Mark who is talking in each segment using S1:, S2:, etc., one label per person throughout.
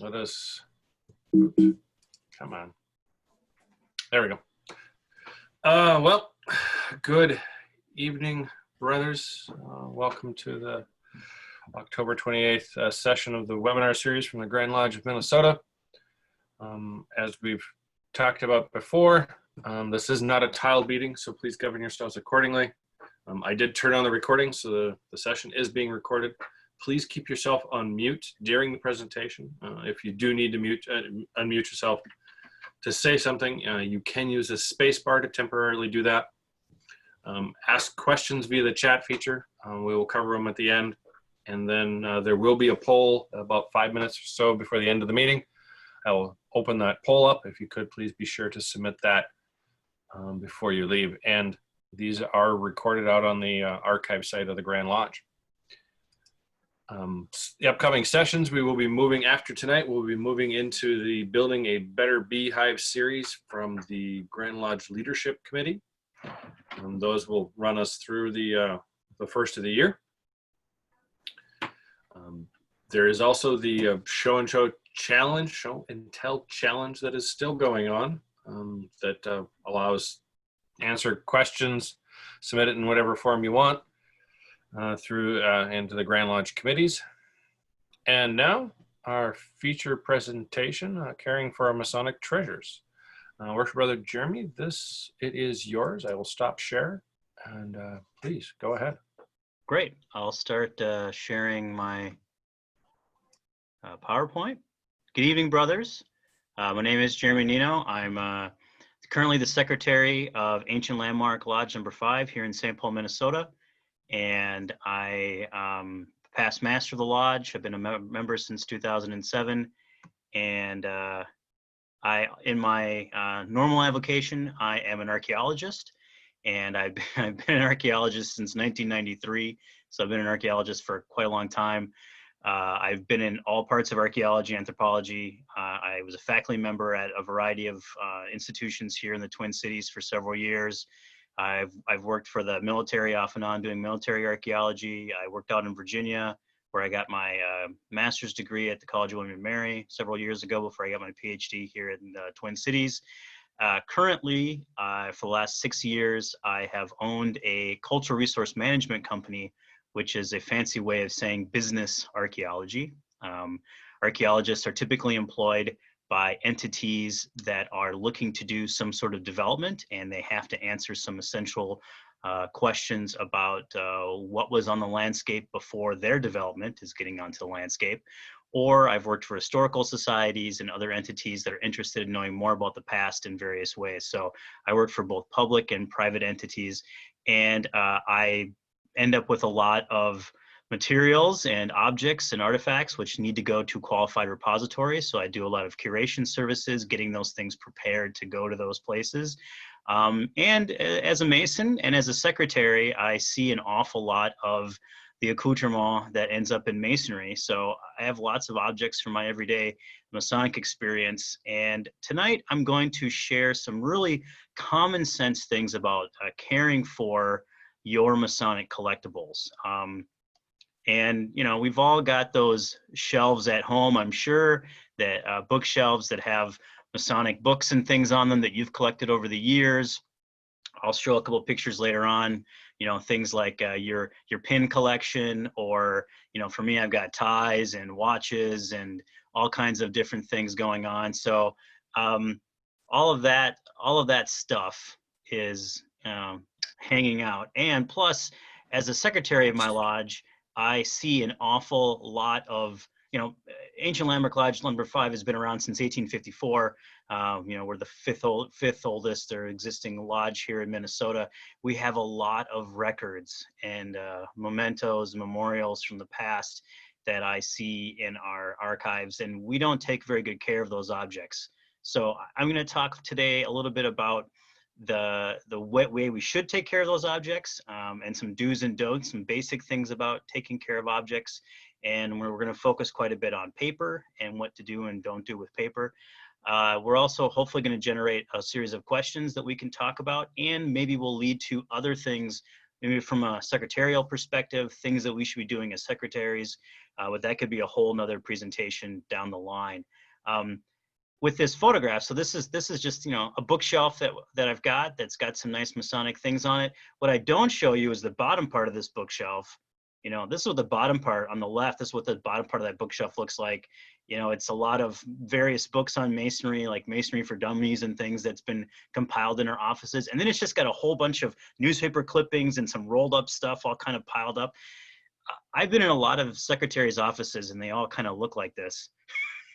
S1: Let us, come on. There we go. Well, good evening, brothers. Welcome to the October 28th session of the webinar series from the Grand Lodge of Minnesota. As we've talked about before, this is not a tiled meeting, so please govern yourselves accordingly. I did turn on the recording, so the session is being recorded. Please keep yourself on mute during the presentation. If you do need to unmute yourself to say something, you can use a space bar to temporarily do that. Ask questions via the chat feature. We will cover them at the end. And then there will be a poll about 5 minutes or so before the end of the meeting. I will open that poll up. If you could, please be sure to submit that before you leave. And these are recorded out on the archive site of the Grand Lodge. The upcoming sessions we will be moving after tonight, we'll be moving into the Building a Better Beehive series from the Grand Lodge Leadership Committee. Those will run us through the first of the year. There is also the Show and Tell challenge that is still going on, that allows answer questions, submit it in whatever form you want through into the Grand Lodge committees. And now our feature presentation, Caring for Our Masonic Treasures. Worship Brother Jeremy, it is yours. I will stop share and please go ahead.
S2: Great. I'll start sharing my PowerPoint. Good evening, brothers. My name is Jeremy Nino. I'm currently the Secretary of Ancient Landmark Lodge number 5 here in St. Paul, Minnesota. And I past master of the lodge. I've been a member since 2007. And in my normal avocation, I am an archaeologist. And I've been an archaeologist since 1993. So I've been an archaeologist for quite a long time. I've been in all parts of archaeology, anthropology. I was a faculty member at a variety of institutions here in the Twin Cities for several years. I've worked for the military off and on doing military archaeology. I worked out in Virginia where I got my master's degree at the College of William and Mary several years ago before I got my PhD here in the Twin Cities. Currently, for the last 6 years, I have owned a cultural resource management company, which is a fancy way of saying business archaeology. Archaeologists are typically employed by entities that are looking to do some sort of development, and they have to answer some essential questions about what was on the landscape before their development is getting onto the landscape. Or I've worked for historical societies and other entities that are interested in knowing more about the past in various ways. So I work for both public and private entities, and I end up with a lot of materials and objects and artifacts which need to go to qualified repositories. So I do a lot of curation services, getting those things prepared to go to those places. And as a Mason and as a secretary, I see an awful lot of the accoutrement that ends up in Masonry. So I have lots of objects from my everyday Masonic experience. And tonight I'm going to share some really common sense things about caring for your Masonic collectibles. And, you know, we've all got those shelves at home, I'm sure, that bookshelves that have Masonic books and things on them that you've collected over the years. I'll show a couple of pictures later on, you know, things like your pin collection, or, you know, for me, I've got ties and watches and all kinds of different things going on. So all of that stuff is hanging out. And plus, as a secretary of my lodge, I see an awful lot of, you know, Ancient Landmark Lodge number 5 has been around since 1854. You know, we're the fifth oldest or existing lodge here in Minnesota. We have a lot of records and mementos and memorials from the past that I see in our archives, and we don't take very good care of those objects. So I'm going to talk today a little bit about the way we should take care of those objects, and some do's and don'ts, some basic things about taking care of objects. And we're going to focus quite a bit on paper and what to do and don't do with paper. We're also hopefully going to generate a series of questions that we can talk about, and maybe will lead to other things maybe from a secretarial perspective, things that we should be doing as secretaries, but that could be a whole nother presentation down the line. With this photograph, so this is just, you know, a bookshelf that I've got that's got some nice Masonic things on it. What I don't show you is the bottom part of this bookshelf. You know, this is what the bottom part on the left, this is what the bottom part of that bookshelf looks like. You know, it's a lot of various books on masonry, like Masonry for Dummies and things that's been compiled in our offices. And then it's just got a whole bunch of newspaper clippings and some rolled up stuff all kind of piled up. I've been in a lot of secretaries' offices and they all kind of look like this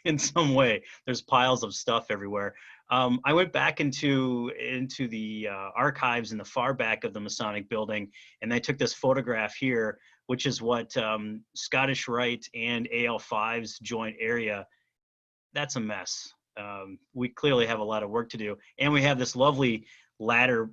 S2: in some way. There's piles of stuff everywhere. I went back into the archives in the far back of the Masonic building, and I took this photograph here, which is what Scottish Rite and AL5's joint area. That's a mess. We clearly have a lot of work to do, and we have this lovely ladder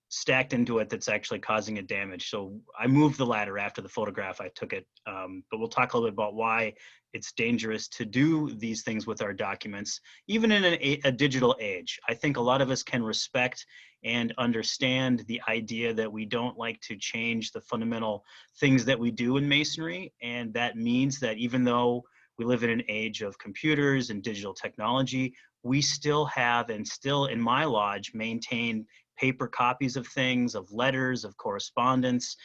S2: stacked into it that's actually causing it damage. So I moved the ladder after the photograph I took it, but we'll talk a little bit about why it's dangerous to do these things with our documents, even in a digital age. I think a lot of us can respect and understand the idea that we don't like to change the fundamental things that we do in Masonry, and that means that even though we live in an age of computers and digital technology, we still have, and still in my lodge, maintain paper copies of things, of letters, of correspondence,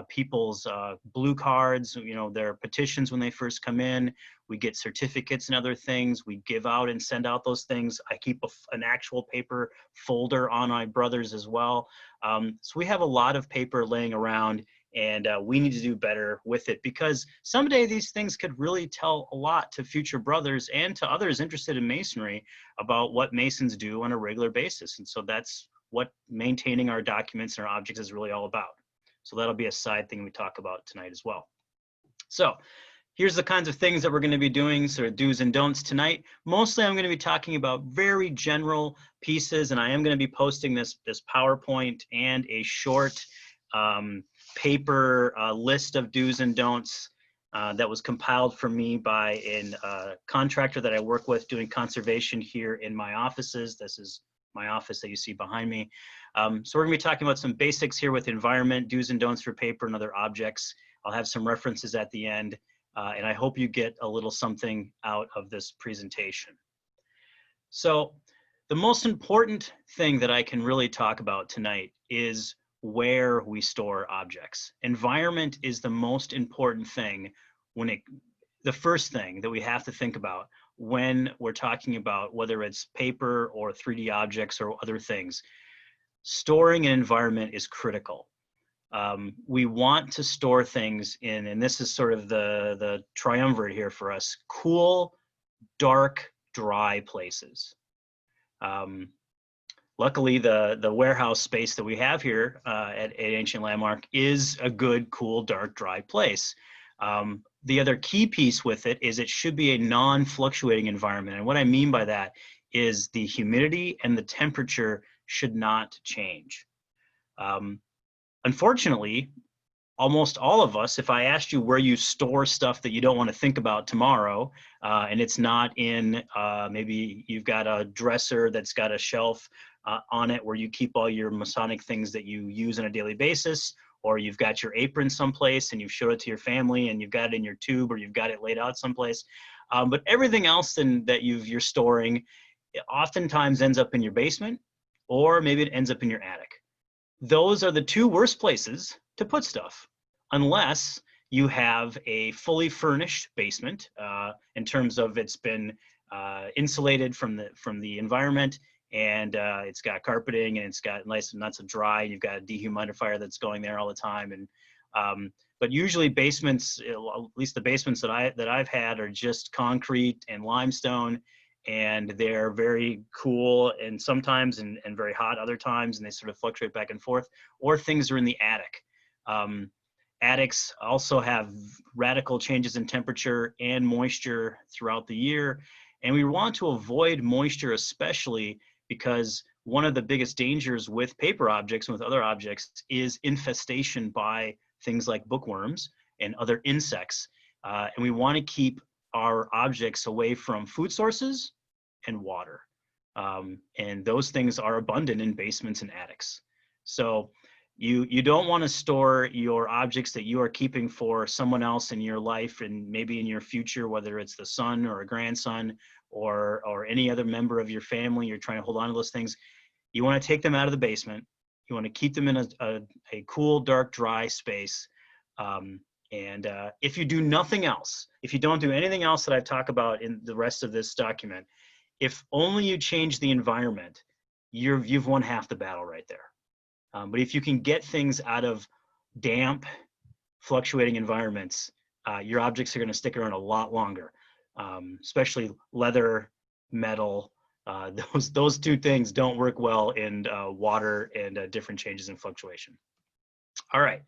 S2: people's blue cards, you know, their petitions when they first come in. We get certificates and other things. We give out and send out those things. I keep an actual paper folder on my brothers as well. So we have a lot of paper laying around, and we need to do better with it, because someday these things could really tell a lot to future brothers and to others interested in Masonry about what Masons do on a regular basis. And so that's what maintaining our documents and our objects is really all about. So that'll be a side thing we talk about tonight as well. So here's the kinds of things that we're going to be doing, sort of do's and don'ts tonight. Mostly I'm going to be talking about very general pieces, and I am going to be posting this PowerPoint and a short paper list of do's and don'ts that was compiled for me by a contractor that I work with doing conservation here in my offices. This is my office that you see behind me. So we're gonna be talking about some basics here with environment, do's and don'ts for paper and other objects. I'll have some references at the end, and I hope you get a little something out of this presentation. So the most important thing that I can really talk about tonight is where we store objects. Environment is the most important thing the first thing that we have to think about when we're talking about whether it's paper or 3D objects or other things. Storing an environment is critical. We want to store things in, and this is sort of the triumvirate here for us, cool, dark, dry places. Luckily, the warehouse space that we have here at Ancient Landmark is a good, cool, dark, dry place. The other key piece with it is it should be a non-fluctuating environment. And what I mean by that is the humidity and the temperature should not change. Unfortunately, almost all of us, if I asked you where you store stuff that you don't want to think about tomorrow, and it's not in, maybe you've got a dresser that's got a shelf on it where you keep all your Masonic things that you use on a daily basis, or you've got your apron someplace and you've showed it to your family and you've got it in your tube or you've got it laid out someplace. But everything else that you're storing, it oftentimes ends up in your basement, or maybe it ends up in your attic. Those are the two worst places to put stuff, unless you have a fully furnished basement in terms of it's been insulated from the environment, and it's got carpeting and it's got nice and lots of dry, and you've got a dehumidifier that's going there all the time. And but usually basements, at least the basements that I've had, are just concrete and limestone, and they're very cool and sometimes and very hot other times, and they sort of fluctuate back and forth. Or things are in the attic. Attics also have radical changes in temperature and moisture throughout the year, and we want to avoid moisture, especially because one of the biggest dangers with paper objects and with other objects is infestation by things like bookworms and other insects. And we want to keep our objects away from food sources and water. And those things are abundant in basements and attics. So You don't want to store your objects that you are keeping for someone else in your life and maybe in your future, whether it's the son or a grandson or any other member of your family. You're trying to hold on to those things. You want to take them out of the basement. You want to keep them in a cool, dark, dry space. If you do nothing else, if you don't do anything else that I've talked about in the rest of this document, if only you change the environment, you've won half the battle right there. But if you can get things out of damp, fluctuating environments, your objects are going to stick around a lot longer, especially leather, metal. Those two things don't work well in water and different changes in fluctuation. All right,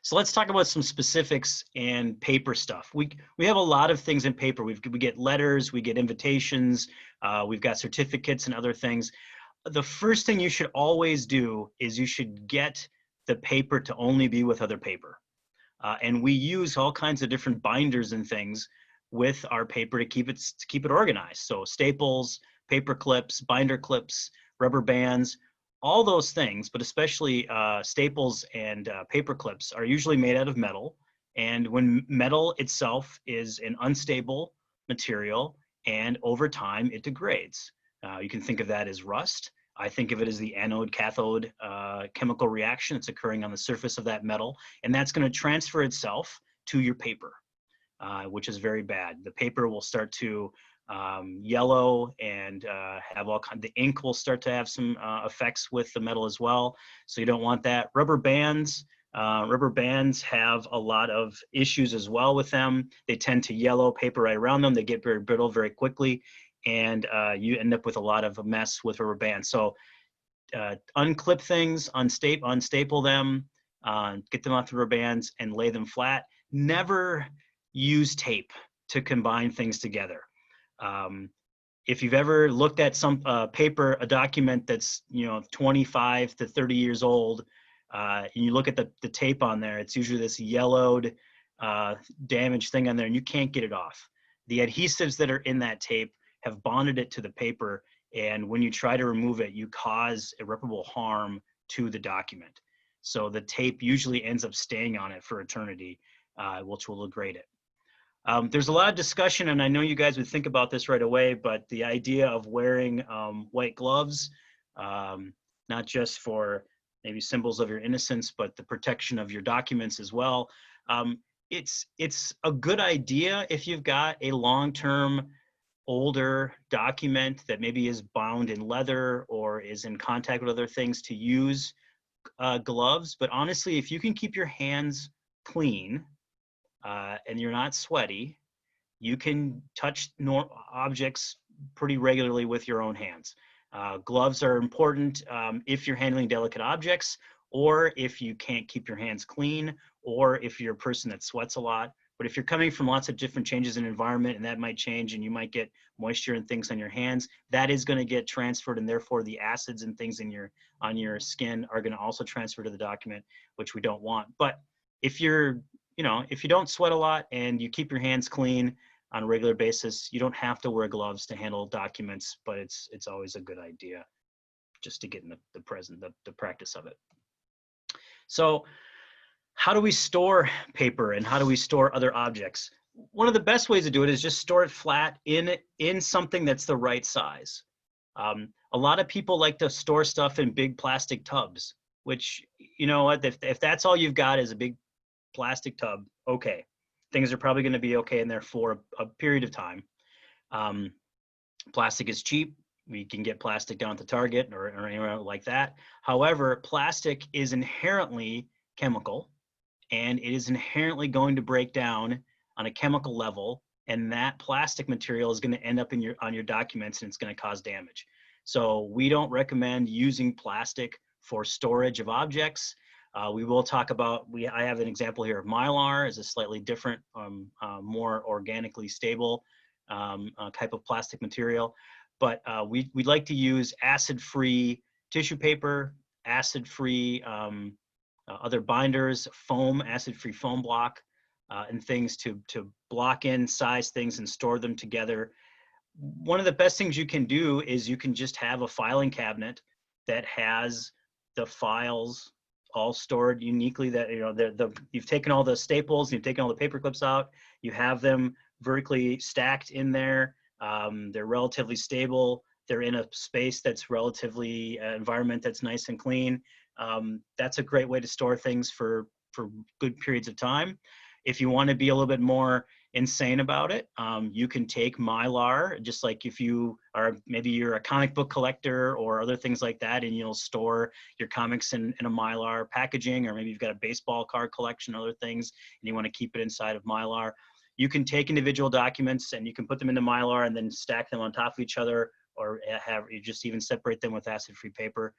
S2: so let's talk about some specifics and paper stuff. We have a lot of things in paper. We get letters, we get invitations, we've got certificates and other things. The first thing you should always do is you should get the paper to only be with other paper. And we use all kinds of different binders and things with our paper to keep it organized. So staples, paper clips, binder clips, rubber bands, all those things, but especially staples and paper clips are usually made out of metal. And when metal itself is an unstable material and over time it degrades. You can think of that as rust. I think of it as the anode-cathode chemical reaction that's occurring on the surface of that metal, and that's going to transfer itself to your paper, which is very bad. The paper will start to yellow and have all kinds. The ink will start to have some effects with the metal as well, so you don't want that. Rubber bands have a lot of issues as well with them. They tend to yellow paper right around them. They get very brittle very quickly, and you end up with a lot of a mess with rubber bands. So unclip things, unstaple them, get them off the rubber bands and lay them flat. Never use tape to combine things together. If you've ever looked at some paper, a document that's 25 to 30 years old, and you look at the tape on there, it's usually this yellowed, damaged thing on there, and you can't get it off. The adhesives that are in that tape have bonded it to the paper, and when you try to remove it, you cause irreparable harm to the document. So the tape usually ends up staying on it for eternity, which will degrade it. There's a lot of discussion, and I know you guys would think about this right away, but the idea of wearing white gloves, not just for maybe symbols of your innocence, but the protection of your documents as well. It's a good idea if you've got a long-term older document that maybe is bound in leather or is in contact with other things to use gloves. But honestly, if you can keep your hands clean and you're not sweaty, you can touch objects pretty regularly with your own hands. Gloves are important if you're handling delicate objects, or if you can't keep your hands clean, or if you're a person that sweats a lot. But if you're coming from lots of different changes in environment, and that might change, and you might get moisture and things on your hands, that is going to get transferred, and therefore the acids and things on your skin are going to also transfer to the document, which we don't want. But if you don't sweat a lot and you keep your hands clean on a regular basis, you don't have to wear gloves to handle documents, but it's always a good idea just to get in the practice of it. So how do we store paper and how do we store other objects? One of the best ways to do it is just store it flat in something that's the right size. A lot of people like to store stuff in big plastic tubs, which, you know what, if that's all you've got is a big plastic tub, okay. Things are probably going to be okay in there for a period of time. Plastic is cheap. We can get plastic down at the Target or anywhere like that. However, plastic is inherently chemical, and it is inherently going to break down on a chemical level, and that plastic material is going to end up on your documents, and it's going to cause damage. So we don't recommend using plastic for storage of objects. We will talk about, I have an example here of Mylar as a slightly different, more organically stable type of plastic material. But we'd like to use acid-free tissue paper, acid-free other binders, foam, acid-free foam block, and things to block in, size things, and store them together. One of the best things you can do is you can just have a filing cabinet that has the files all stored uniquely, that, you know, you've taken all the staples, you've taken all the paper clips out, you have them vertically stacked in there. They're relatively stable. They're in a space that's relatively environment that's nice and clean. That's a great way to store things for good periods of time. If you want to be a little bit more insane about it, you can take Mylar, just like if you are, maybe you're a comic book collector or other things like that, and you'll store your comics in a Mylar packaging, or maybe you've got a baseball card collection, other things, and you want to keep it inside of Mylar. You can take individual documents and you can put them into Mylar and then stack them on top of each other, or you just even separate them with acid-free paper.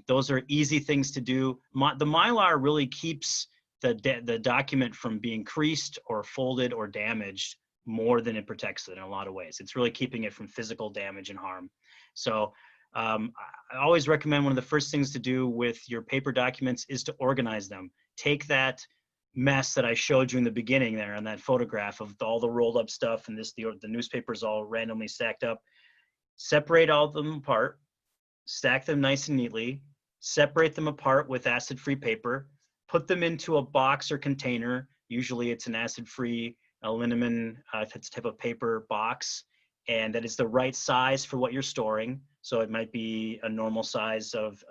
S2: Those are easy things to do. The Mylar really keeps the document from being creased or folded or damaged more than it protects it in a lot of ways. It's really keeping it from physical damage and harm. So I always recommend one of the first things to do with your paper documents is to organize them. Take that mess that I showed you in the beginning there on that photograph of all the rolled up stuff and the newspapers all randomly stacked up. Separate all of them apart, stack them nice and neatly, separate them apart with acid-free paper, put them into a box or container. Usually it's an acid-free aluminum type of paper box, and that is the right size for what you're storing. So it might be a normal size of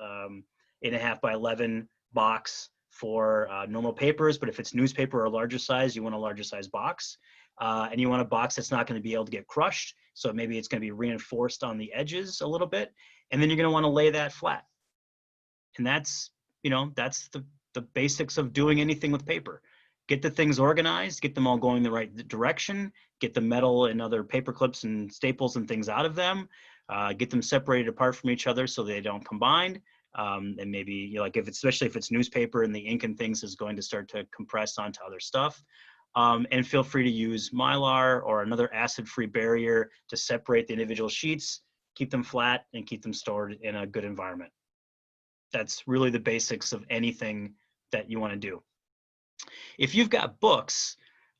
S2: 8.5 by 11 box for normal papers, but if it's newspaper or a larger size, you want a larger size box. And you want a box that's not going to be able to get crushed. So maybe it's going to be reinforced on the edges a little bit. And then you're going to want to lay that flat. And that's, you know, that's the basics of doing anything with paper. Get the things organized, get them all going the right direction, get the metal and other paper clips and staples and things out of them, get them separated apart from each other so they don't combine. And maybe, you know, like especially if it's newspaper and the ink and things is going to start to compress onto other stuff. And feel free to use Mylar or another acid-free barrier to separate the individual sheets, keep them flat, and keep them stored in a good environment. That's really the basics of anything that you want to do. If you've got books,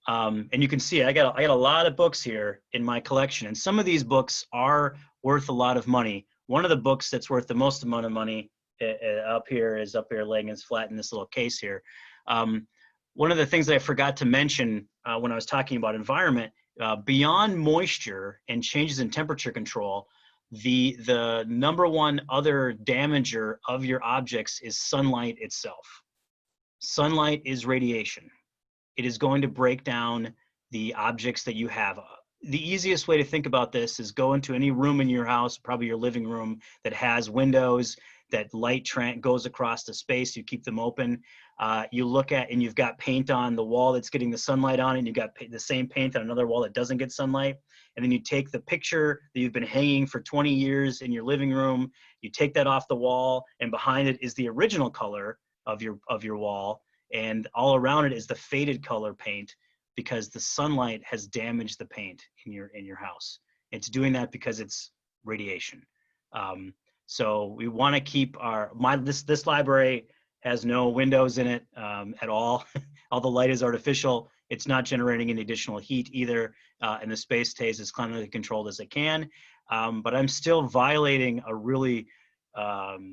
S2: and you can see I got a lot of books here in my collection, and some of these books are worth a lot of money. One of the books that's worth the most amount of money up here laying its flat in this little case here. One of the things that I forgot to mention when I was talking about environment, beyond moisture and changes in temperature control, the number one other damager of your objects is sunlight itself. Sunlight is radiation. It is going to break down the objects that you have. The easiest way to think about this is go into any room in your house, probably your living room, that has windows, that light goes across the space, you keep them open. You look at, and you've got paint on the wall that's getting the sunlight on it, and you've got the same paint on another wall that doesn't get sunlight. And then you take the picture that you've been hanging for 20 years in your living room, you take that off the wall, and behind it is the original color of your wall, and all around it is the faded color paint, because the sunlight has damaged the paint in your house. It's doing that because it's radiation. So we want to keep this library has no windows in it at all. All the light is artificial. It's not generating any additional heat either, and the space stays as climatically controlled as it can. But I'm still violating a really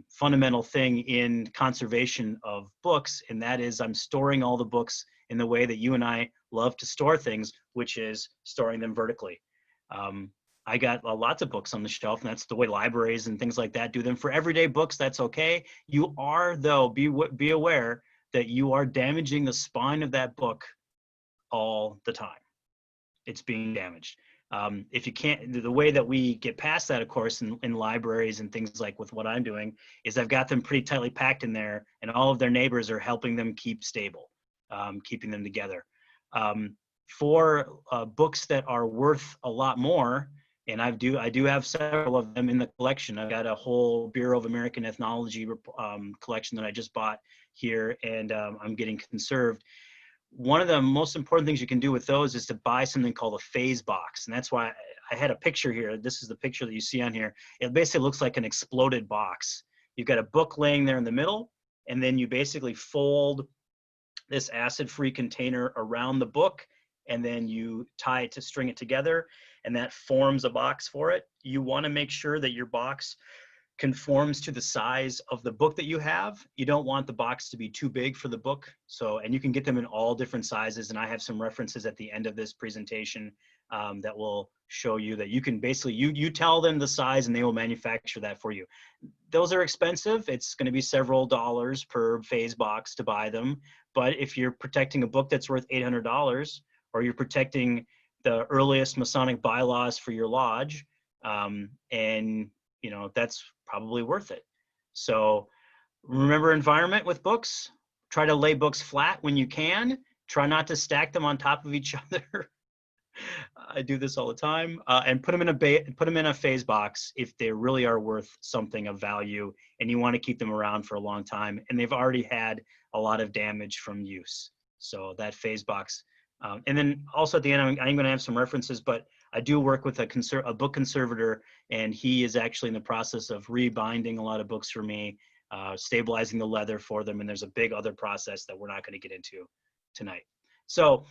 S2: fundamental thing in conservation of books, and that is I'm storing all the books in the way that you and I love to store things, which is storing them vertically. I got lots of books on the shelf, and that's the way libraries and things like that do them. For everyday books, that's okay. You are, though, be aware that you are damaging the spine of that book all the time. It's being damaged. If you can't, the way that we get past that, of course, in libraries and things like with what I'm doing, is I've got them pretty tightly packed in there, and all of their neighbors are helping them keep stable, keeping them together. For books that are worth a lot more, and I do have several of them in the collection. I've got a whole Bureau of American Ethnology collection that I just bought here, and I'm getting conserved. One of the most important things you can do with those is to buy something called a phase box. And that's why I had a picture here. This is the picture that you see on here. It basically looks like an exploded box. You've got a book laying there in the middle, and then you basically fold this acid-free container around the book, and then you tie it to string it together, and that forms a box for it. You want to make sure that your box conforms to the size of the book that you have. You don't want the box to be too big for the book. So, and you can get them in all different sizes. And I have some references at the end of this presentation that will show you that you can basically, you tell them the size and they will manufacture that for you. Those are expensive. It's going to be several dollars per phase box to buy them. But if you're protecting a book that's worth $800, or you're protecting the earliest Masonic bylaws for your lodge, and you know, that's probably worth it. So remember environment with books. Try to lay books flat when you can. Try not to stack them on top of each other. I do this all the time. And put them in a phase box if they really are worth something of value and you want to keep them around for a long time and they've already had a lot of damage from use. So that phase box. And then also at the end, I'm going to have some references, but I do work with a book conservator, and he is actually in the process of rebinding a lot of books for me, stabilizing the leather for them. And there's a big other process that we're not going to get into tonight. So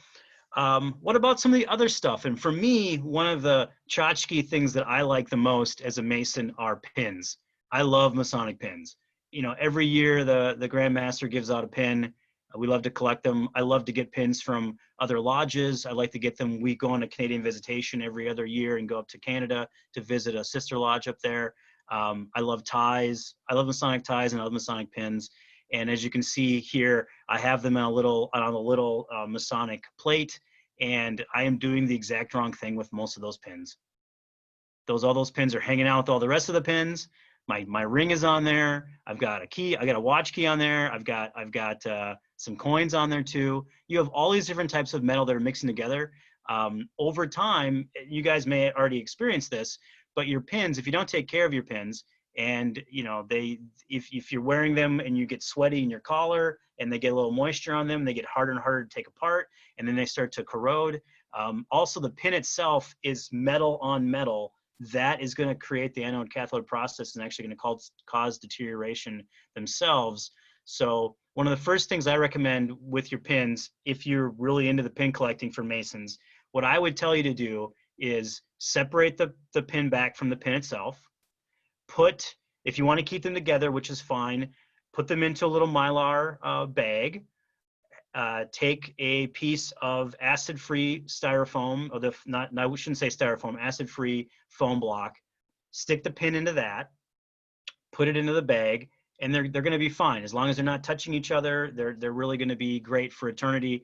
S2: what about some of the other stuff? And for me, one of the tchotchke things that I like the most as a Mason are pins. I love Masonic pins. You know, every year the Grand Master gives out a pin. We love to collect them. I love to get pins from other lodges. I like to get them. We go on a Canadian visitation every other year and go up to Canada to visit a sister lodge up there. I love ties. I love Masonic ties and I love Masonic pins. And as you can see here, I have them on a little Masonic plate, and I am doing the exact wrong thing with most of those pins. All those pins are hanging out with all the rest of the pins. My ring is on there. I've got a key. I got a watch key on there. I've got some coins on there too. You have all these different types of metal that are mixing together. Over time, you guys may already experience this, but your pins, if you don't take care of your pins, and you know if you're wearing them and you get sweaty in your collar and they get a little moisture on them, they get harder and harder to take apart, and then they start to corrode. Also, the pin itself is metal on metal. That is going to create the anode cathode process and actually going to cause deterioration themselves. So one of the first things I recommend with your pins, if you're really into the pin collecting for Masons, what I would tell you to do is separate the pin back from the pin itself. If you want to keep them together, which is fine, put them into a little Mylar bag. Take a piece of acid-free styrofoam, or we shouldn't say styrofoam, acid-free foam block. Stick the pin into that, put it into the bag, and they're going to be fine as long as they're not touching each other. They're really going to be great for eternity.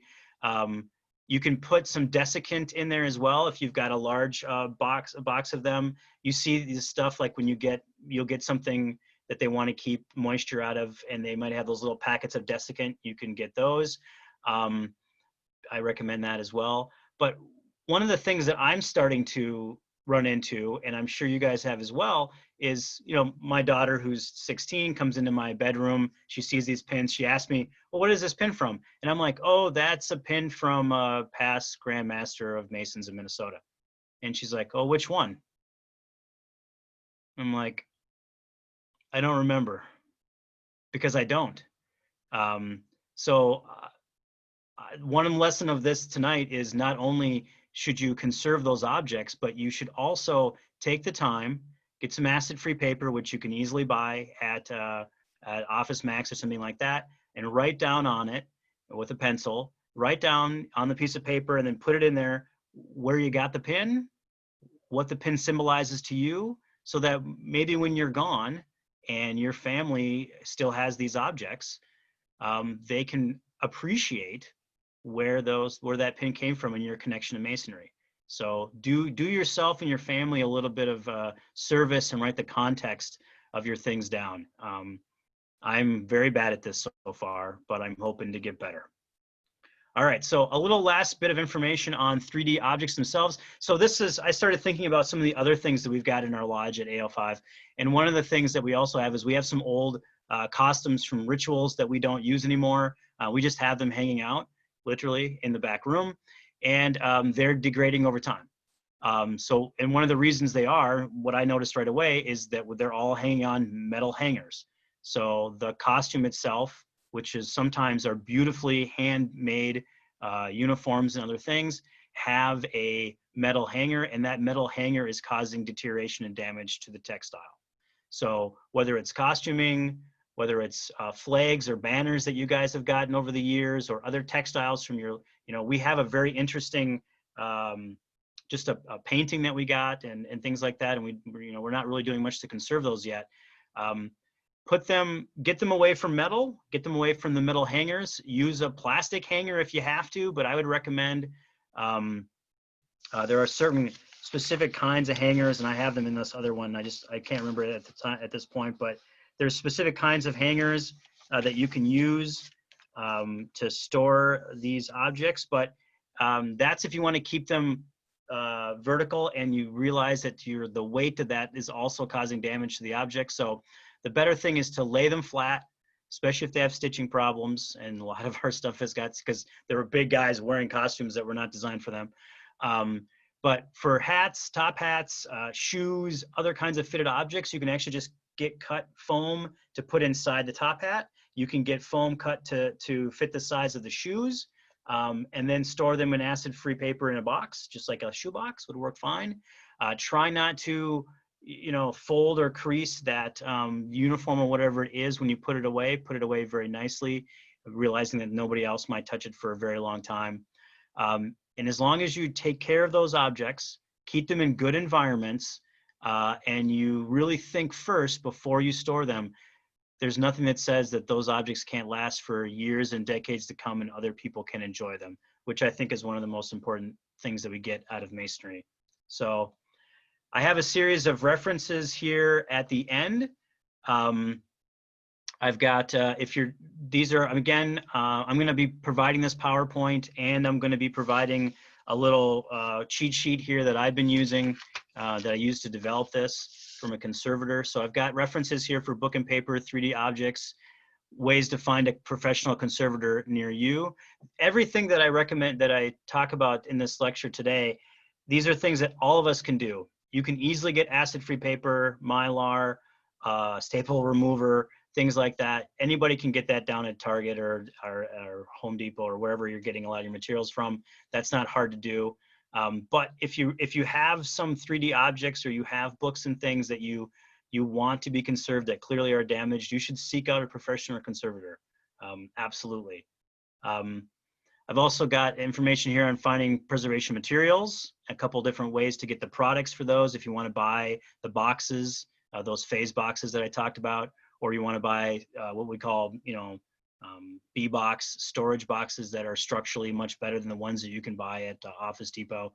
S2: You can put some desiccant in there as well if you've got a large box of them. You see this stuff like when you'll get something that they want to keep moisture out of, and they might have those little packets of desiccant. You can get those. I recommend that as well. But one of the things that I'm starting to run into, and I'm sure you guys have as well, is, you know, my daughter who's 16 comes into my bedroom. She sees these pins. She asks me, well, what is this pin from? And I'm like, oh, that's a pin from a past Grand Master of Masons in Minnesota. And she's like, oh, which one? I'm like, I don't remember, because I don't. One lesson of this tonight is not only should you conserve those objects, but you should also take the time, get some acid-free paper, which you can easily buy at Office Max or something like that, and write down on it with a pencil, write down on the piece of paper, and then put it in there where you got the pin, what the pin symbolizes to you, so that maybe when you're gone and your family still has these objects, they can appreciate where that pin came from in your connection to Masonry. So do yourself and your family a little bit of service and write the context of your things down. I'm very bad at this so far, but I'm hoping to get better. All right, so a little last bit of information on 3D objects themselves. So I started thinking about some of the other things that we've got in our lodge at AL5. And one of the things that we also have is we have some old costumes from rituals that we don't use anymore. We just have them hanging out, literally, in the back room. And they're degrading over time. And one of the reasons they are, what I noticed right away, is that they're all hanging on metal hangers. So the costume itself, which is sometimes are beautifully handmade uniforms and other things, have a metal hanger, and that metal hanger is causing deterioration and damage to the textile. So whether it's costuming, whether it's flags or banners that you guys have gotten over the years, or other textiles from your, we have a very interesting, just a painting that we got and things like that. And we're not really doing much to conserve those yet. Get them away from metal, get them away from the metal hangers. Use a plastic hanger if you have to, but I would recommend, there are certain specific kinds of hangers, and I have them in this other one. I can't remember it at the time at this point, but there's specific kinds of hangers that you can use to store these objects. But that's if you want to keep them vertical and you realize that the weight of that is also causing damage to the object. So the better thing is to lay them flat, especially if they have stitching problems. And a lot of our stuff has got, because there were big guys wearing costumes that were not designed for them. But for hats, top hats, shoes, other kinds of fitted objects, you can actually just get cut foam to put inside the top hat. You can get foam cut to fit the size of the shoes, and then store them in acid-free paper in a box, just like a shoe box would work fine. Try not to, fold or crease that uniform or whatever it is when you put it away. Put it away very nicely, realizing that nobody else might touch it for a very long time. And as long as you take care of those objects, keep them in good environments, and you really think first before you store them, there's nothing that says that those objects can't last for years and decades to come and other people can enjoy them, which I think is one of the most important things that we get out of masonry. So I have a series of references here at the end. I've got, I'm going to be providing this PowerPoint, and I'm going to be providing a little cheat sheet here that I've been using, that I used to develop this from a conservator. So I've got references here for book and paper, 3D objects, ways to find a professional conservator near you. Everything that I recommend, that I talk about in this lecture today, these are things that all of us can do. You can easily get acid-free paper, Mylar, staple remover, things like that. Anybody can get that down at Target or Home Depot or wherever you're getting a lot of your materials from. That's not hard to do. But if you have some 3D objects, or you have books and things that you want to be conserved that clearly are damaged, you should seek out a professional conservator. Absolutely. I've also got information here on finding preservation materials, a couple different ways to get the products for those if you want to buy the boxes, those phase boxes that I talked about, or you want to buy what we call, B-box storage boxes that are structurally much better than the ones that you can buy at Office Depot.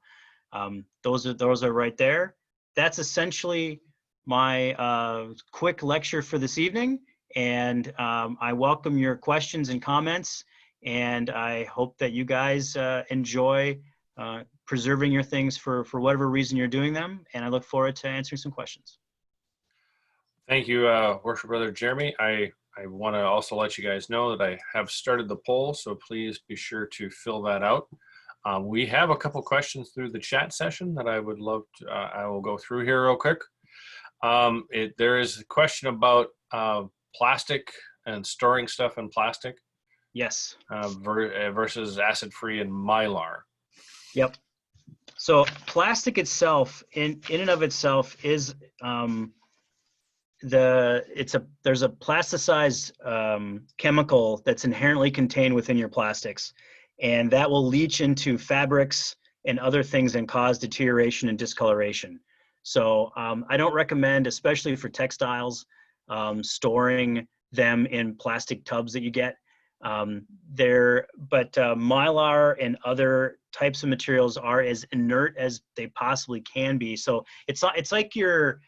S2: Those are right there. That's essentially my quick lecture for this evening, and I welcome your questions and comments, and I hope that you guys enjoy preserving your things for whatever reason you're doing them, and I look forward to answering some questions.
S1: Thank you, Worship Brother Jeremy. I want to also let you guys know that I have started the poll, so please be sure to fill that out. We have a couple questions through the chat session that I would love to, I will go through here real quick. There is a question about plastic and storing stuff in plastic.
S2: Yes.
S1: Versus acid-free and Mylar.
S2: Yep. So plastic itself, in and of itself, is there's a plasticized chemical that's inherently contained within your plastics, and that will leach into fabrics and other things and cause deterioration and discoloration. So I don't recommend, especially for textiles, storing them in plastic tubs that you get. Mylar and other types of materials are as inert as they possibly can be. So it's like you're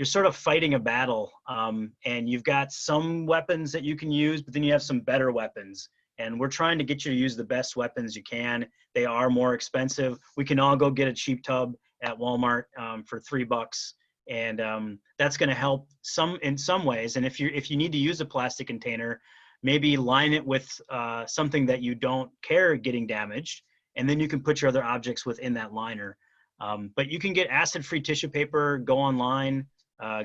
S2: sort of fighting a battle, and you've got some weapons that you can use, but then you have some better weapons. And we're trying to get you to use the best weapons you can. They are more expensive. We can all go get a cheap tub at Walmart for $3, and that's going to help in some ways. And if you need to use a plastic container, maybe line it with something that you don't care getting damaged, and then you can put your other objects within that liner. But you can get acid-free tissue paper. Go online,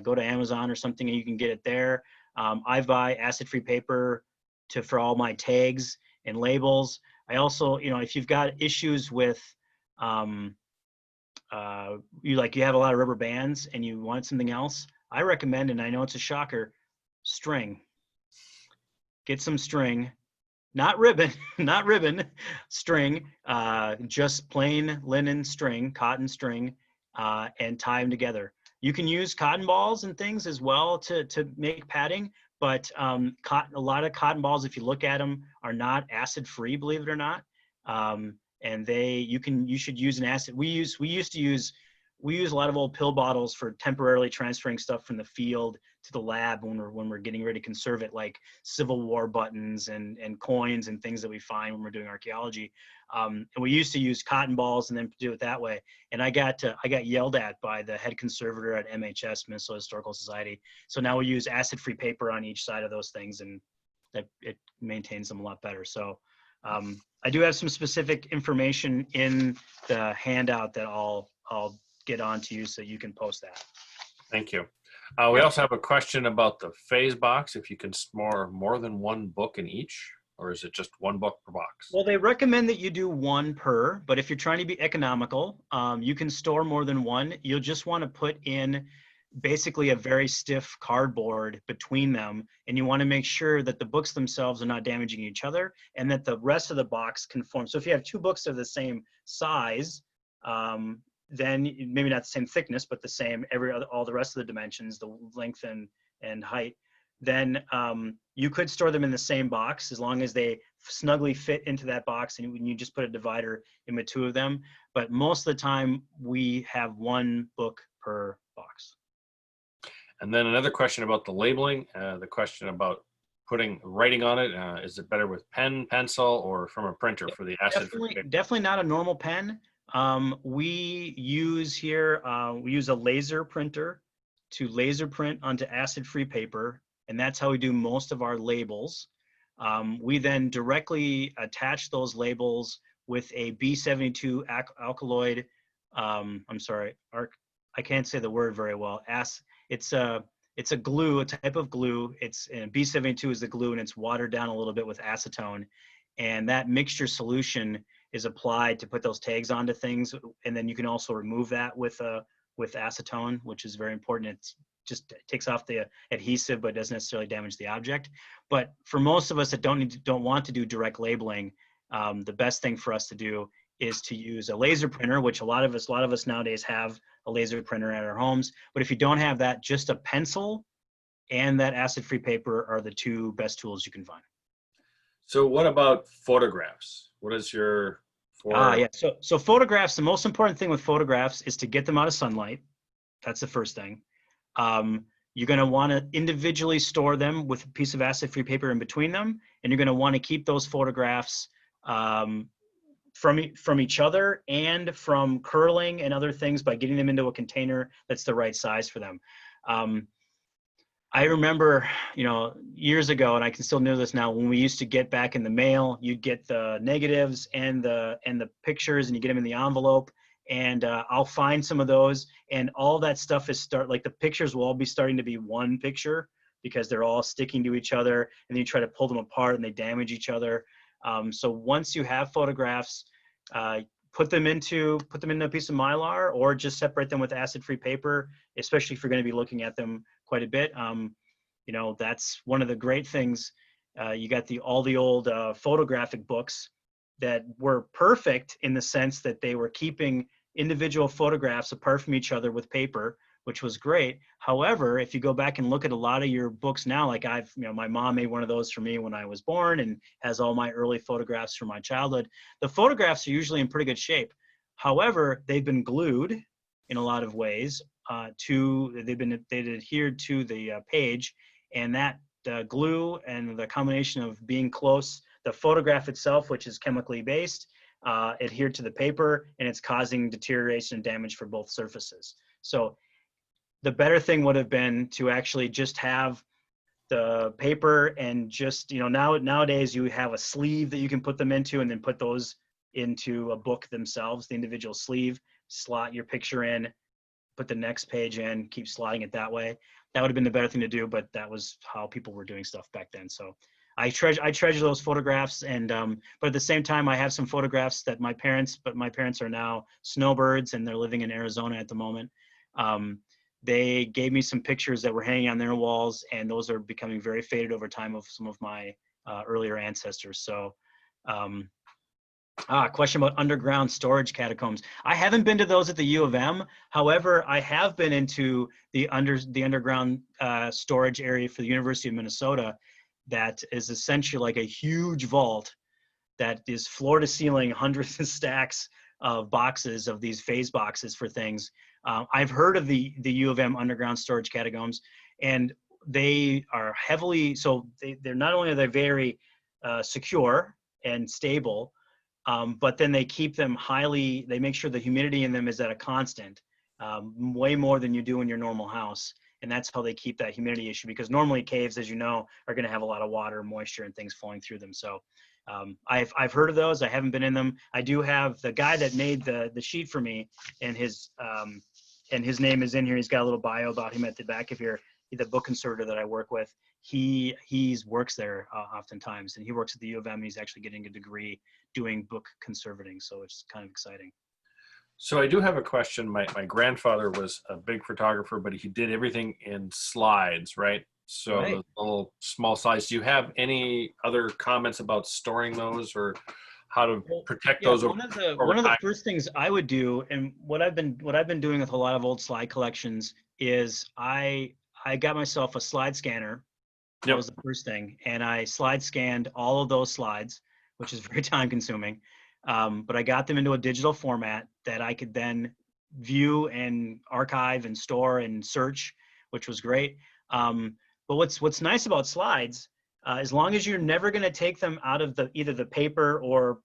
S2: go to Amazon or something, and you can get it there. I buy acid-free paper for all my tags and labels. I also, if you've got issues with, you have a lot of rubber bands and you want something else, I recommend, and I know it's a shocker, string. Get some string, not ribbon, not ribbon, string, just plain linen string, cotton string, and tie them together. You can use cotton balls and things as well to make padding, but a lot of cotton balls, if you look at them, are not acid free, believe it or not. And you should use an acid. We used to use a lot of old pill bottles for temporarily transferring stuff from the field to the lab when we're getting ready to conserve it, like Civil War buttons and coins and things that we find when we're doing archaeology. And we used to use cotton balls and then do it that way. And I got yelled at by the head conservator at MHS, Minnesota Historical Society. So now we use acid-free paper on each side of those things, and that it maintains them a lot better. So I do have some specific information in the handout that I'll get on to you so you can post that.
S1: Thank you. We also have a question about the phase box, if you can store more than one book in each, or is it just one book per box?
S2: Well, they recommend that you do one per, but if you're trying to be economical, you can store more than one. You'll just want to put in basically a very stiff cardboard between them, and you want to make sure that the books themselves are not damaging each other and that the rest of the box conforms. So if you have two books of the same size, then maybe not the same thickness, but the same all the rest of the dimensions, the length and height, then you could store them in the same box as long as they snugly fit into that box, and you just put a divider in the two of them. But most of the time, we have one book per box.
S1: And then another question about the labeling, the question about writing on it. Is it better with pen, pencil, or from a printer for the acid?
S2: Definitely not a normal pen. We use a laser printer to laser print onto acid-free paper, and that's how we do most of our labels. We then directly attach those labels with a B72 alkaloid. I'm sorry, I can't say the word very well. It's a glue, a type of glue. B72 is the glue, and it's watered down a little bit with acetone, and that mixture solution is applied to put those tags onto things. And then you can also remove that with acetone, which is very important. It takes off the adhesive, but doesn't necessarily damage the object. But for most of us that don't want to do direct labeling, the best thing for us to do is to use a laser printer, which a lot of us nowadays have a laser printer at our homes. But if you don't have that, just a pencil and that acid-free paper are the two best tools you can find.
S1: So what about photographs? What is your
S2: So photographs, the most important thing with photographs is to get them out of sunlight. That's the first thing. You're going to want to individually store them with a piece of acid-free paper in between them, and you're going to want to keep those photographs from each other and from curling and other things by getting them into a container that's the right size for them. I remember, years ago, and I can still know this now, when we used to get back in the mail, you'd get the negatives and the pictures, and you get them in the envelope. And I'll find some of those, and all that stuff like the pictures will all be starting to be one picture because they're all sticking to each other, and then you try to pull them apart and they damage each other. So once you have photographs, put them into a piece of Mylar, or just separate them with acid-free paper, especially if you're going to be looking at them quite a bit. That's one of the great things. You got all the old photographic books that were perfect in the sense that they were keeping individual photographs apart from each other with paper, which was great. However, if you go back and look at a lot of your books now, like my mom made one of those for me when I was born and has all my early photographs from my childhood. The photographs are usually in pretty good shape. However, they've been glued in a lot of ways they've adhered to the page, and that glue and the combination of being close, the photograph itself, which is chemically based, adhered to the paper, and it's causing deterioration and damage for both surfaces. So the better thing would have been to actually just have the paper and just, nowadays you have a sleeve that you can put them into, and then put those into a book themselves, the individual sleeve, slot your picture in, put the next page in, keep slotting it that way. That would have been the better thing to do, but that was how people were doing stuff back then. So I treasure those photographs, and but at the same time, I have some photographs that my parents are now snowbirds, and they're living in Arizona at the moment. they gave me some pictures that were hanging on their walls, and those are becoming very faded over time of some of my earlier ancestors. So, question about underground storage catacombs. I haven't been to those at the U of M. However, I have been into the underground storage area for the University of Minnesota. That is essentially like a huge vault that is floor to ceiling, hundreds of stacks of boxes of these phase boxes for things. I've heard of the U of M underground storage catacombs, and they are heavily, so they're not only are they very secure and stable, but then they keep them they make sure the humidity in them is at a constant, way more than you do in your normal house. And that's how they keep that humidity issue, because normally caves, as you know, are going to have a lot of water, moisture, and things flowing through them. So I've heard of those. I haven't been in them. I do have the guy that made the sheet for me, and his name is in here. He's got a little bio about him at the back of here. The book conservator that I work with, he works there oftentimes, and he works at the U of M. And he's actually getting a degree doing book conservating, so it's kind of exciting.
S1: So I do have a question. My grandfather was a big photographer, but he did everything in slides, right? So
S2: Right.
S1: the little small slides. Do you have any other comments about storing those, or how to protect those over
S2: One of the
S1: time?
S2: first things I would do, and what I've been doing with a lot of old slide collections, is I got myself a slide scanner. That was the first thing, and I slide scanned all of those slides, which is very time consuming. But I got them into a digital format that I could then view and archive and store and search, which was great. But what's nice about slides, as long as you're never going to take them out of either the paper or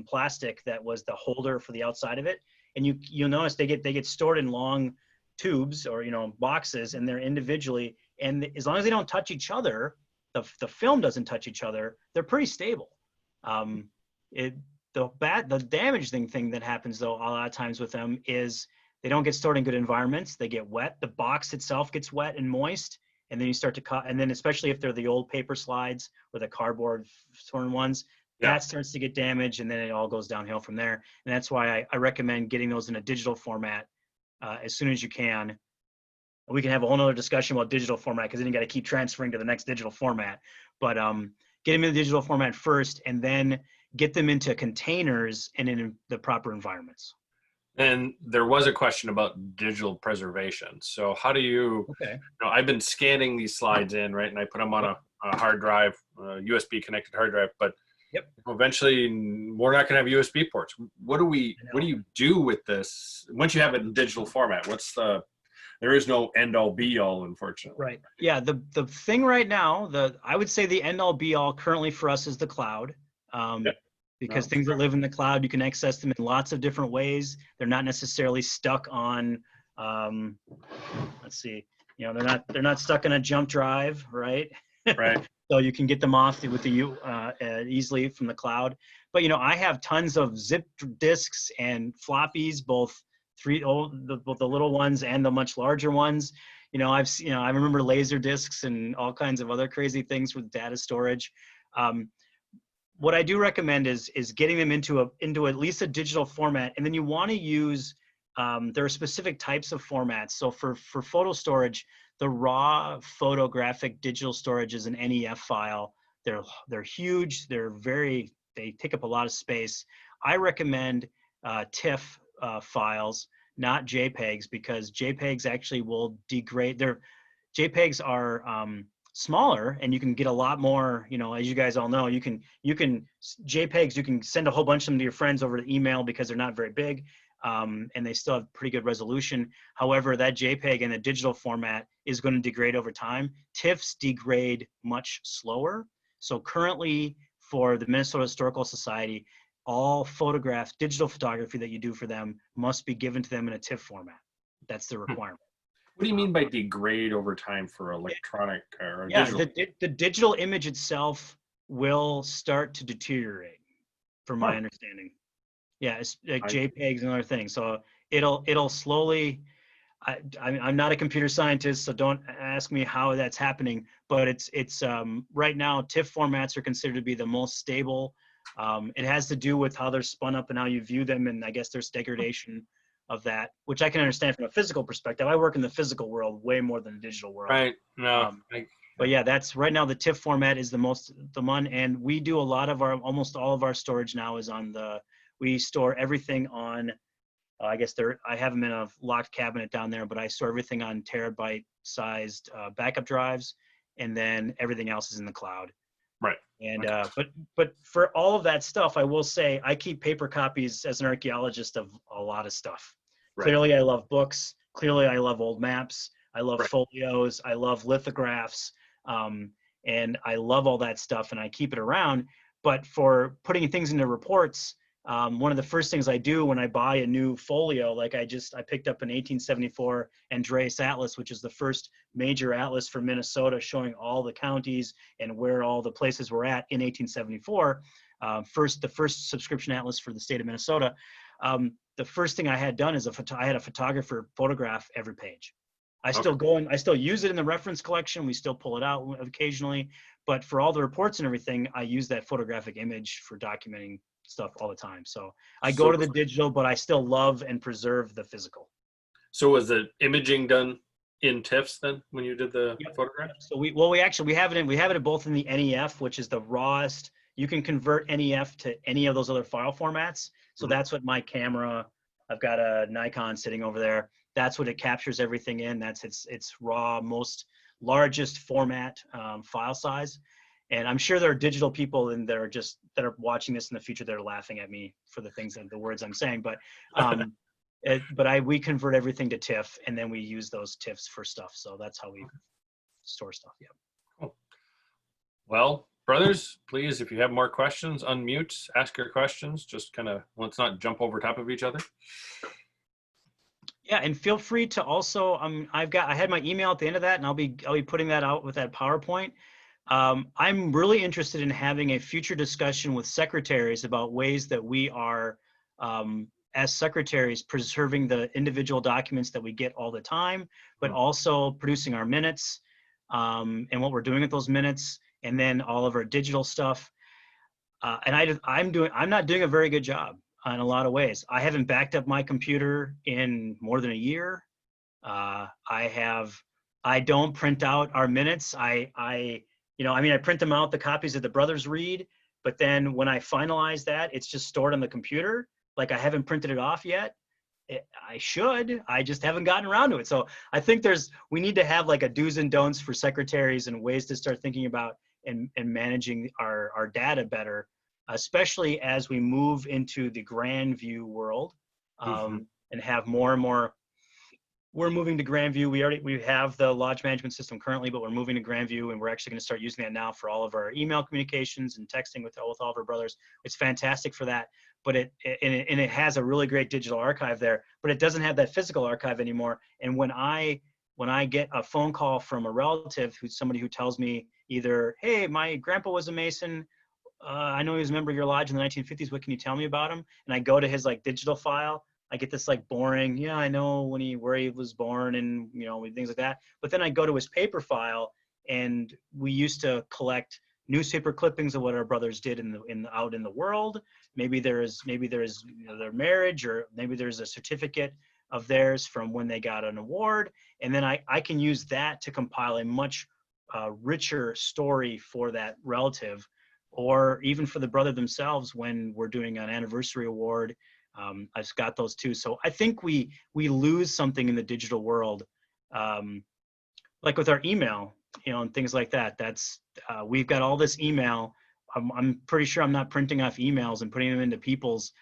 S2: plastic that was the holder for the outside of it, and you'll notice they get stored in long tubes or boxes, and they're individually. And as long as they don't touch each other, the film doesn't touch each other, they're pretty stable. The damaging thing that happens though a lot of times with them is they don't get stored in good environments. They get wet. The box itself gets wet and moist, and then you start to cut. And then especially if they're the old paper slides or the cardboard torn ones, that starts to get damaged, and then it all goes downhill from there. And that's why I recommend getting those in a digital format as soon as you can. We can have a whole nother discussion about digital format, because then you got to keep transferring to the next digital format. But get them in the digital format first, and then get them into containers and in the proper environments.
S1: And there was a question about digital preservation. So how do you, I've been scanning these slides in, right? And I put them on a hard drive, USB connected hard drive, but eventually we're not going to have USB ports. What do you do with this once you have it in digital format? There is no end all be all, unfortunately.
S2: Right. Yeah. The thing right now, I would say the end all be all currently for us is the cloud. Because things that live in the cloud, you can access them in lots of different ways. They're not necessarily stuck on, let's see, they're not stuck in a jump drive, right?
S1: Right.
S2: So you can get them off with easily from the cloud. But I have tons of zip disks and floppies, both the little ones and the much larger ones. I remember laser disks and all kinds of other crazy things with data storage. What I do recommend is getting them into at least a digital format, and then you want to use. There are specific types of formats. So for photo storage, the raw photographic digital storage is an NEF file. They're huge. They take up a lot of space. I recommend TIFF files, not JPEGs, because JPEGs actually will degrade. JPEGs are smaller, and you can get a lot more, as you guys all know, JPEGs, you can send a whole bunch of them to your friends over the email because they're not very big, and they still have pretty good resolution. However, that JPEG in a digital format is going to degrade over time. TIFFs degrade much slower. So currently for the Minnesota Historical Society, all digital photography that you do for them must be given to them in a TIFF format. That's the requirement.
S1: What do you mean by degrade over time for electronic or digital?
S2: The digital image itself will start to deteriorate, from my understanding. Yeah, it's like JPEGs and other things. So it'll slowly. I'm not a computer scientist, so don't ask me how that's happening. But it's right now TIFF formats are considered to be the most stable. It has to do with how they're spun up and how you view them, and I guess there's degradation of that, which I can understand from a physical perspective. I work in the physical world way more than the digital world.
S1: Right. No.
S2: But yeah, that's right now the TIFF format is the one, and we do a lot of almost all of our storage now is on we store everything on, I guess I have them in a locked cabinet down there, but I store everything on terabyte sized backup drives, and then everything else is in the cloud.
S1: Right.
S2: And
S1: Okay.
S2: but for all of that stuff, I will say I keep paper copies as an archaeologist of a lot of stuff.
S1: Right.
S2: Clearly, I love books. Clearly, I love old maps. I love
S1: Right.
S2: folios. I love lithographs. And I love all that stuff, and I keep it around. But for putting things into reports, one of the first things I do when I buy a new folio, like I picked up an 1874 Andreas Atlas, which is the first major atlas for Minnesota, showing all the counties and where all the places were at in 1874. The first subscription atlas for the state of Minnesota. The first thing I had done is I had a photographer photograph every page. I still use it in the reference collection. We still pull it out occasionally, but for all the reports and everything, I use that photographic image for documenting stuff all the time. So I go to the digital, but I still love and preserve the physical.
S1: So was the imaging done in TIFFs then when you did the photograph?
S2: So we have it both in the NEF, which is the rawest. You can convert NEF to any of those other file formats. So that's what my camera, I've got a Nikon sitting over there. That's what it captures everything in. That's its raw, most largest format file size. And I'm sure there are digital people in there that are watching this in the future that are laughing at me for the words I'm saying. But we convert everything to TIFF, and then we use those TIFFs for stuff. So that's how we store stuff. Yeah.
S1: Cool. Well, brothers, please, if you have more questions, unmute, ask your questions. Just kind of, let's not jump over top of each other.
S2: Yeah, and feel free to also, I had my email at the end of that, and I'll be putting that out with that PowerPoint. I'm really interested in having a future discussion with secretaries about ways that we are, as secretaries, preserving the individual documents that we get all the time, but also producing our minutes and what we're doing with those minutes, and then all of our digital stuff. And I'm not doing a very good job in a lot of ways. I haven't backed up my computer in more than a year. I don't print out our minutes. I print them out, the copies that the brothers read, but then when I finalize that, it's just stored on the computer. Like I haven't printed it off yet. I just haven't gotten around to it. So I think we need to have like a do's and don'ts for secretaries and ways to start thinking about and managing our data better, especially as we move into the grand view world and have more and more. We're moving to Grandview. We have the lodge management system currently, but we're moving to Grandview, and we're actually going to start using that now for all of our email communications and texting with all of our brothers. It's fantastic for that, but it has a really great digital archive there, but it doesn't have that physical archive anymore. And when I get a phone call from a relative somebody who tells me either, hey, my grandpa was a Mason, I know he was a member of your lodge in the 1950s, what can you tell me about him? And I go to his like digital file, I get this like boring, yeah, I know where he was born and things like that. But then I go to his paper file, and we used to collect newspaper clippings of what our brothers did out in the world. Maybe there's their marriage, or maybe there's a certificate of theirs from when they got an award, and then I can use that to compile a much richer story for that relative, or even for the brother themselves when we're doing an anniversary award. I've got those too. So I think we lose something in the digital world, like with our email, and things like that. We've got all this email. I'm pretty sure I'm not printing off emails and putting them into people's,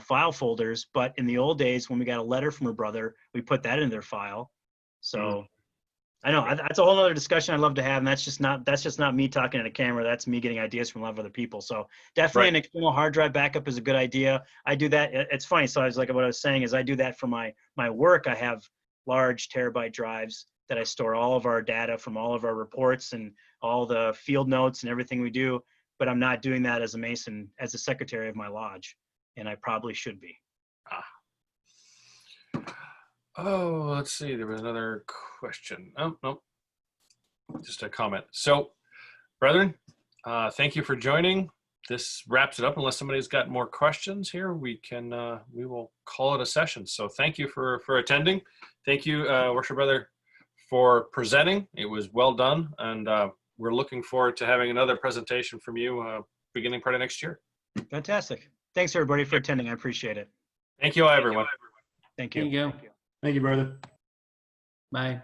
S2: file folders. But in the old days, when we got a letter from a brother, we put that in their file. So I know that's a whole other discussion I'd love to have, and that's just not me talking at a camera. That's me getting ideas from a lot of other people. So definitely an external hard drive backup is a good idea. I do that. It's funny. So what I was saying is I do that for my work. I have large terabyte drives that I store all of our data from all of our reports and all the field notes and everything we do. But I'm not doing that as a Mason, as a secretary of my lodge, and I probably should be.
S1: Oh, let's see. There was another question. Oh, no. Just a comment. So, brethren, thank you for joining. this wraps it up. Unless somebody's got more questions here, we will call it a session. So thank you for attending. Thank you, Worship Brother, for presenting. It was well done, and we're looking forward to having another presentation from you beginning part of next year.
S2: Fantastic. Thanks everybody for attending. I appreciate it.
S1: Thank you, everyone.
S2: Thank you.
S3: There you go.
S4: Thank you, brother.
S3: Bye.